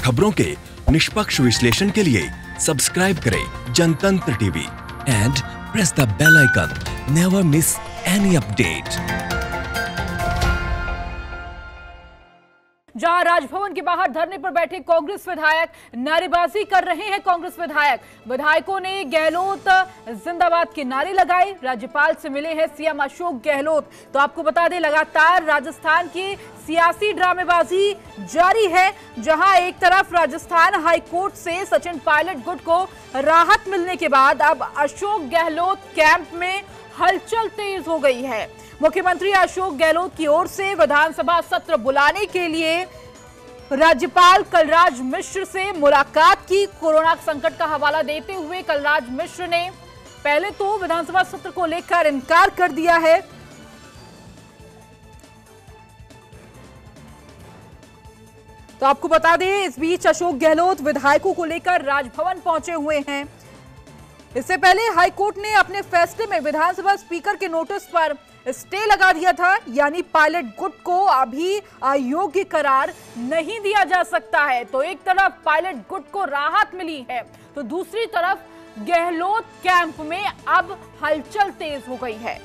खबरों के निष्पक्ष विश्लेषण के लिए सब्सक्राइब करें Jantantra TV and press the bell icon. Never miss any update. जहां राजभवन के बाहर धरने पर बैठे कांग्रेस विधायक नारेबाजी कर रहे हैं। कांग्रेस विधायकों ने गहलोत जिंदाबाद के नारे लगाए। राज्यपाल से मिले हैं सीएम अशोक गहलोत। तो आपको बता दें, लगातार राजस्थान की सियासी ड्रामेबाजी जारी है। जहां एक तरफ राजस्थान हाईकोर्ट से सचिन पायलट गुट को राहत मिलने के बाद अब अशोक गहलोत कैंप में हलचल तेज हो गई है। मुख्यमंत्री अशोक गहलोत की ओर से विधानसभा सत्र बुलाने के लिए राज्यपाल कलराज मिश्र से मुलाकात की। कोरोना संकट का हवाला देते हुए कलराज मिश्र ने पहले तो विधानसभा सत्र को लेकर इनकार कर दिया है। तो आपको बता दें, इस बीच अशोक गहलोत विधायकों को लेकर राजभवन पहुंचे हुए हैं। इससे पहले हाईकोर्ट ने अपने फैसले में विधानसभा स्पीकर के नोटिस पर स्टे लगा दिया था, यानी पायलट गुट को अभी अयोग्य करार नहीं दिया जा सकता है। तो एक तरफ पायलट गुट को राहत मिली है, तो दूसरी तरफ गहलोत कैंप में अब हलचल तेज हो गई है।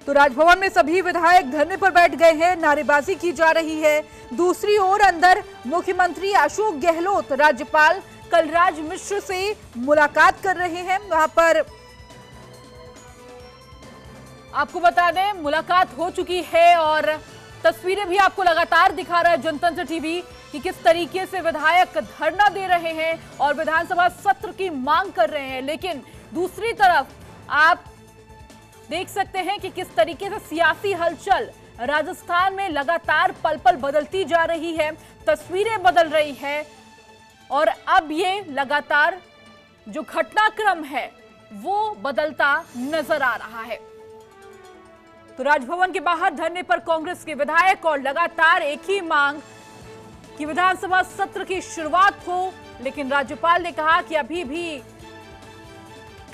तो राजभवन में सभी विधायक धरने पर बैठ गए हैं, नारेबाजी की जा रही है। दूसरी ओर अंदर मुख्यमंत्री अशोक गहलोत राज्यपाल कलराज मिश्र से मुलाकात कर रहे हैं। वहां पर आपको बता दें, मुलाकात हो चुकी है और तस्वीरें भी आपको लगातार दिखा रहा है जनतंत्र टीवी कि किस तरीके से विधायक धरना दे रहे हैं और विधानसभा सत्र की मांग कर रहे हैं। लेकिन दूसरी तरफ आप देख सकते हैं कि किस तरीके से सियासी हलचल राजस्थान में लगातार पल पल बदलती जा रही है, तस्वीरें बदल रही है और अब ये लगातार जो घटनाक्रम है वो बदलता नजर आ रहा है। तो राजभवन के बाहर धरने पर कांग्रेस के विधायक और लगातार एक ही मांग कि विधानसभा सत्र की शुरुआत हो। लेकिन राज्यपाल ने कहा कि अभी भी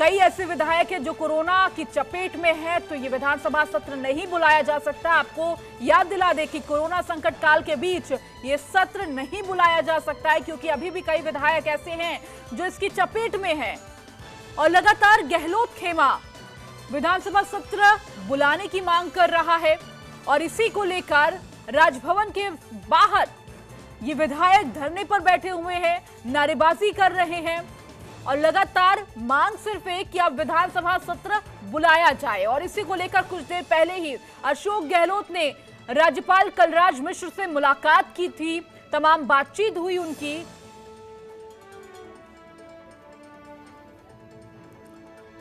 कई ऐसे विधायक हैं जो कोरोना की चपेट में है, तो ये विधानसभा सत्र नहीं बुलाया जा सकता। आपको याद दिला दे कि कोरोना संकट काल के बीच ये सत्र नहीं बुलाया जा सकता है, क्योंकि अभी भी कई विधायक ऐसे हैं जो इसकी चपेट में हैं। और लगातार गहलोत खेमा विधानसभा सत्र बुलाने की मांग कर रहा है और इसी को लेकर राजभवन के बाहर ये विधायक धरने पर बैठे हुए हैं, नारेबाजी कर रहे हैं और लगातार मांग सिर्फ एक कि अब विधानसभा सत्र बुलाया जाए। और इसी को लेकर कुछ देर पहले ही अशोक गहलोत ने राज्यपाल कलराज मिश्र से मुलाकात की थी, तमाम बातचीत हुई उनकी।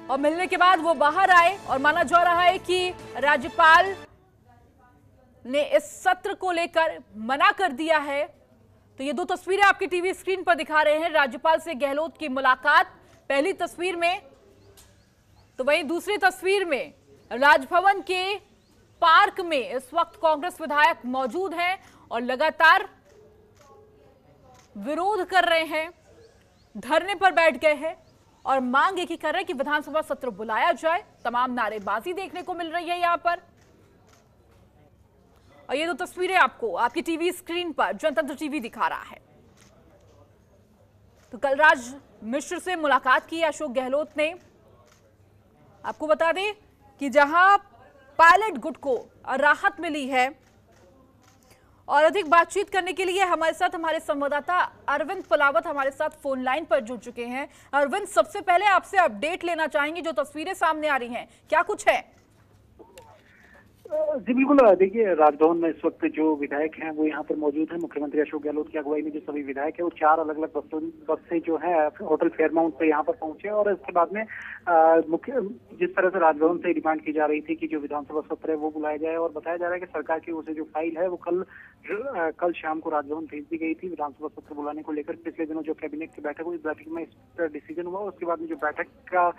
और मिलने के बाद वो बाहर आए और माना जा रहा है कि राज्यपाल ने इस सत्र को लेकर मना कर दिया है। तो ये दो तस्वीरें आपकी टीवी स्क्रीन पर दिखा रहे हैं, राज्यपाल से गहलोत की मुलाकात पहली तस्वीर में। तो वहीं दूसरी तस्वीर में राजभवन के पार्क में इस वक्त कांग्रेस विधायक मौजूद हैं और लगातार विरोध कर रहे हैं, धरने पर बैठ गए हैं और मांग एक ही कर रहे हैं कि विधानसभा सत्र बुलाया जाए। तमाम नारेबाजी देखने को मिल रही है यहां पर। और ये दो तस्वीरें आपको आपकी टीवी स्क्रीन पर जनतंत्र टीवी दिखा रहा है। तो कलराज मिश्र से मुलाकात की अशोक गहलोत ने। आपको बता दें कि जहां पायलट गुट को राहत मिली है और अधिक बातचीत करने के लिए हमारे साथ हमारे संवाददाता अरविंद पलावत हमारे साथ फोन लाइन पर जुड़ चुके हैं। अरविंद, सबसे पहले आपसे अपडेट लेना चाहेंगे, जो तस्वीरें सामने आ रही हैं क्या कुछ है? जी बिल्कुल, देखिए राजभवन में इस वक्त जो विधायक हैं वो यहाँ पर मौजूद हैं। मुख्यमंत्री अशोक गहलोत की अगुवाई में जो सभी विधायक हैं वो 4 अलग-अलग बस से जो है होटल फेयरमाउंट पे यहाँ पर पहुंचे और इसके बाद में जिस तरह से राजभवन से डिमांड की जा रही थी कि जो विधानसभा सत्र है वो बुलाया जाए और बताया जा रहा है कि सरकार की ओर से जो फाइल है वो कल शाम को राजभवन भेज दी गई थी विधानसभा सत्र बुलाने को लेकर। पिछले दिनों जो कैबिनेट की बैठक हुई, इस बैठक में इस पर डिसीजन हुआ। उसके बाद में जो बैठक का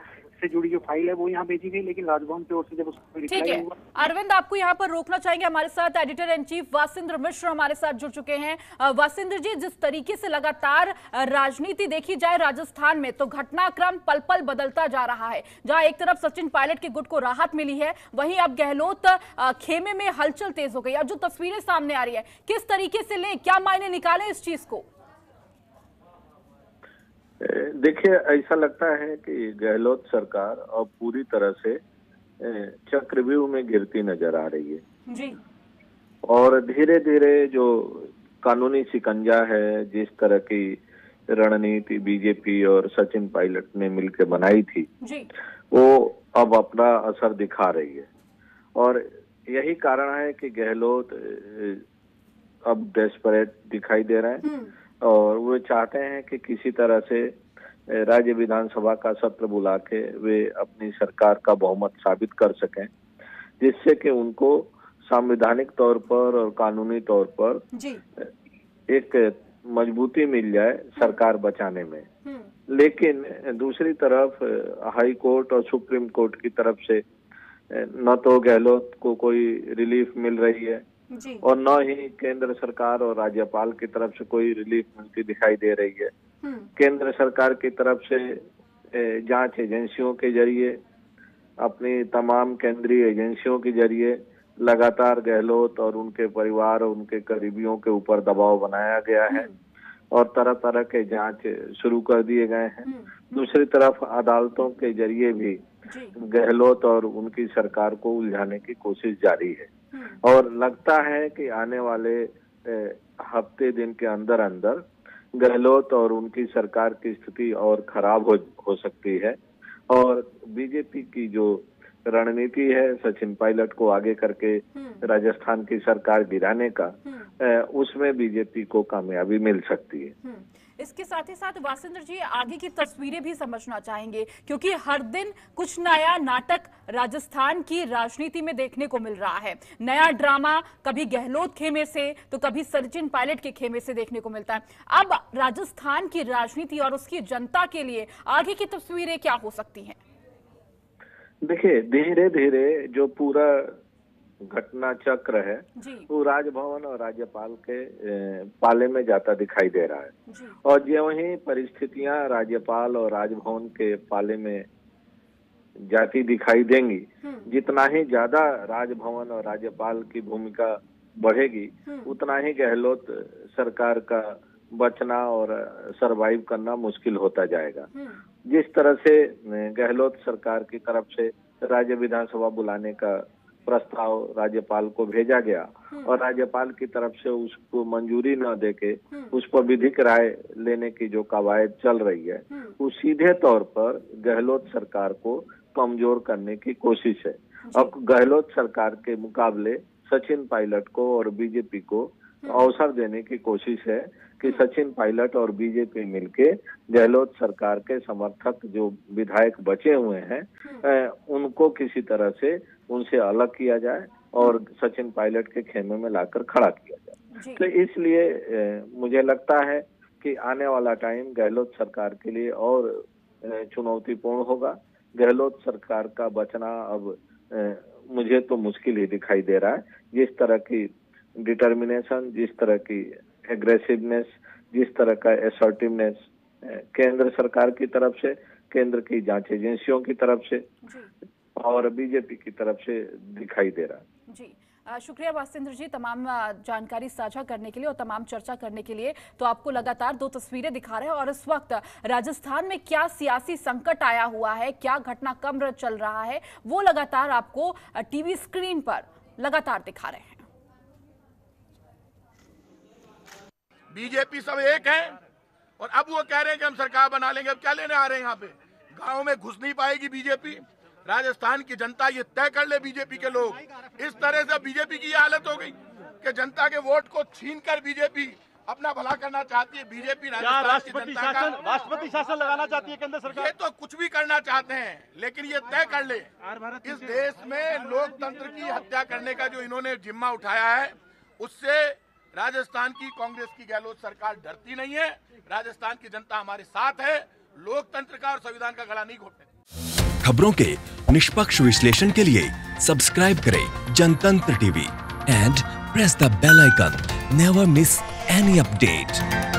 से जुड़ी जो फाइल है वो यहाँ भेजी गई, लेकिन राजभवन की ओर से जब उसको रिप्लाई हुआ। अरविंद, आपको यहाँ पर रोकना चाहेंगे, हमारे साथ एडिटर इन चीफ वासिंद्र मिश्र हमारे साथ जुड़ चुके हैं। वासिंद्र जी, जिस तरीके से लगातार राजनीति देखी जाए राजस्थान में, तो घटनाक्रम पल पल बदलता जा रहा है। जहां एक तरफ सचिन पायलट के गुट को राहत मिली है, वहीं अब गहलोत खेमे में हलचल तेज हो गई। अब जो तस्वीरें सामने आ रही है, किस तरीके से ले, क्या मायने निकाले इस चीज को? देखिए, ऐसा लगता है कि गहलोत सरकार अब पूरी तरह से चक्रव्यूह में गिरती नजर आ रही है जी। और धीरे धीरे जो कानूनी शिकंजा है, जिस तरह की रणनीति बीजेपी और सचिन पायलट ने मिलकर बनाई थी जी। वो अब अपना असर दिखा रही है और यही कारण है कि गहलोत अब डेस्परेट दिखाई दे रहे हैं और वो चाहते हैं कि किसी तरह से राज्य विधानसभा का सत्र बुला के वे अपनी सरकार का बहुमत साबित कर सकें, जिससे कि उनको संवैधानिक तौर पर और कानूनी तौर पर जी। एक मजबूती मिल जाए सरकार बचाने में। लेकिन दूसरी तरफ हाई कोर्ट और सुप्रीम कोर्ट की तरफ से न तो गहलोत को कोई रिलीफ मिल रही है जी। और न ही केंद्र सरकार और राज्यपाल की तरफ से कोई रिलीफ मिलती दिखाई दे रही है। केंद्र सरकार की तरफ से जांच एजेंसियों के जरिए, अपनी तमाम केंद्रीय एजेंसियों के जरिए लगातार गहलोत और उनके परिवार और उनके करीबियों के ऊपर दबाव बनाया गया है और तरह तरह के जांच शुरू कर दिए गए हैं। दूसरी तरफ अदालतों के जरिए भी गहलोत और उनकी सरकार को उलझाने की कोशिश जारी है और लगता है कि आने वाले हफ्ते दिन के अंदर अंदर गहलोत और उनकी सरकार की स्थिति और खराब हो सकती है और बीजेपी की जो रणनीति है सचिन पायलट को आगे करके राजस्थान की सरकार गिराने का, उसमें बीजेपी को कामयाबी मिल सकती है। इसके साथ ही साथ वासेंद्र जी आगे की तस्वीरें भी समझना चाहेंगे, क्योंकि हर दिन कुछ नया नाटक राजस्थान की राजनीति में देखने को मिल रहा है। नया ड्रामा कभी गहलोत खेमे से तो कभी सचिन पायलट के खेमे से देखने को मिलता है। अब राजस्थान की राजनीति और उसकी जनता के लिए आगे की तस्वीरें क्या हो सकती हैं? देखिए, धीरे धीरे जो पूरा घटना चक्र है वो राजभवन और राज्यपाल के पाले में जाता दिखाई दे रहा है और जो ही परिस्थितियां राज्यपाल और राजभवन के पाले में जाती दिखाई देंगी, जितना ही ज्यादा राजभवन और राज्यपाल की भूमिका बढ़ेगी उतना ही गहलोत सरकार का बचना और सरवाइव करना मुश्किल होता जाएगा। जिस तरह से गहलोत सरकार की तरफ से राज्य विधानसभा बुलाने का प्रस्ताव राज्यपाल को भेजा गया और राज्यपाल की तरफ से उसको मंजूरी न देके उस पर विधिक राय लेने की जो कवायद चल रही है वो सीधे तौर पर गहलोत सरकार को कमजोर करने की कोशिश है। अब गहलोत सरकार के मुकाबले सचिन पायलट को और बीजेपी को अवसर देने की कोशिश है कि सचिन पायलट और बीजेपी मिलके गहलोत सरकार के समर्थक जो विधायक बचे हुए हैं उनको किसी तरह से उनसे अलग किया जाए और सचिन पायलट के खेमे में लाकर खड़ा किया जाए। तो इसलिए मुझे लगता है कि आने वाला टाइम गहलोत सरकार के लिए और चुनौतीपूर्ण होगा। गहलोत सरकार का बचना अब मुझे तो मुश्किल ही दिखाई दे रहा है। जिस तरह की डिटर्मिनेशन, जिस तरह की एग्रेसिवनेस, जिस तरह का असर्टिवनेस केंद्र सरकार की तरफ से, केंद्र की जांच एजेंसियों की तरफ से और बीजेपी की तरफ से दिखाई दे रहा है। जी, शुक्रिया वासेंद्र जी तमाम जानकारी साझा करने के लिए और तमाम चर्चा करने के लिए। तो आपको लगातार दो तस्वीरें दिखा रहे हैं और इस वक्त राजस्थान में क्या सियासी संकट आया हुआ है, क्या घटनाक्रम चल रहा है, वो लगातार आपको टीवी स्क्रीन पर लगातार दिखा रहे हैं। बीजेपी सब एक है और अब वो कह रहे हैं कि हम सरकार बना लेंगे। अब क्या लेने आ रहे हैं? यहाँ पे गाँव में घुस नहीं पाएगी बीजेपी। राजस्थान की जनता ये तय कर ले बीजेपी के लोग। इस तरह से बीजेपी की ये हालत हो गई कि जनता के वोट को छीनकर बीजेपी अपना भला करना चाहती है। बीजेपी राष्ट्रपति शासन लगाना चाहती है केंद्र सरकार। ये तो कुछ भी करना चाहते हैं, लेकिन ये तय कर ले इस देश में लोकतंत्र की हत्या करने का जो इन्होंने जिम्मा उठाया है उससे राजस्थान की कांग्रेस की गहलोत सरकार डरती नहीं है। राजस्थान की जनता हमारे साथ है। लोकतंत्र का और संविधान का गला नहीं घोटने। खबरों के निष्पक्ष विश्लेषण के लिए सब्सक्राइब करें Jantantra TV and press the bell icon. Never miss any update.